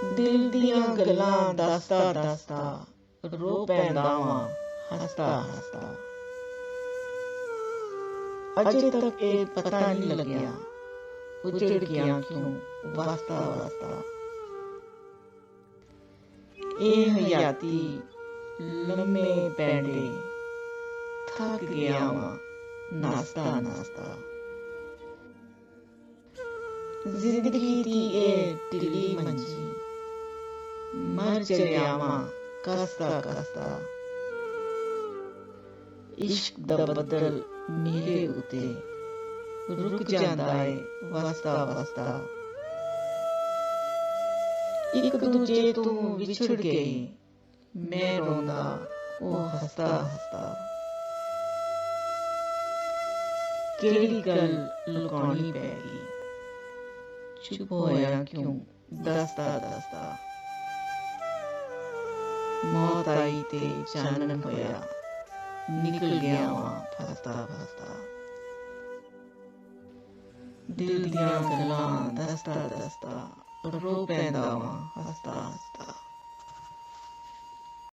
ਦਿਲ ਦੀਆਂ ਗੱਲਾਂ ਦੱਸਦਾ ਦੱਸਦਾ ਰੋ ਪੈਂਦਾ ਵਾਂ ਹੱਸਦਾ ਹੱਸਦਾ। ਅਜੇ ਤੱਕ ਇਹ ਪਤਾ ਨਹੀਂ ਲੱਗਿਆ ਉਜੜ ਗਿਆ ਕਿਉਂ ਵਸਦਾ ਵਸਦਾ। ਇਹ ਹਯਾਤੀ ਲੰਮੇ ਪੈਂਡੇ ਥੱਕ ਗਿਆ ਵਾਂ ਨੱਸਦਾ ਨੱਸਦਾ। ਜ਼ਿੰਦਗੀ ਦੀ ਇਹ ਢਿੱਲੀ ਮੰਜੀ ਮਰ ਚਲਿਆ ਵਾਂ ਕੱਸਦਾ ਕੱਸਦਾ। ਇਸ਼ਕ ਦਾ ਬੱਦਲ ਮੇਰੇ ਉੱਤੇ ਰੁਕ ਜਾਂਦਾ ਏ ਵਸਦਾ ਵਸਦਾ। ਇੱਕ ਦੂਜੇ ਤੋਂ ਵਿਛੜ ਗਏ ਮੈਂ ਰੋਂਦਾ ਉਹ ਹੱਸਦਾ ਹੱਸਦਾ। ਕਿਹੜੀ ਗੱਲ ਲੁਕਾਉਣੀ ਪੈ ਗਈ ਚੁੱਪ ਹੋਇਆ ਕਿਉਂ ਦੱਸਦਾ ਦੱਸਦਾ। ਮੌਤ ਆਈ ਤੇ ਚਾਨਣ ਹੋਇਆ ਨਿਕਲ ਗਿਆ ਵਾਂ ਫਸਦਾ ਫਸਦਾ। ਦਿਲ ਦੀਆਂ ਗੱਲਾਂ ਦੱਸਦਾ ਦੱਸਦਾ ਰੋ ਪੈਂਦਾ ਵਾਂ ਹੱਸਦਾ ਹੱਸਦਾ।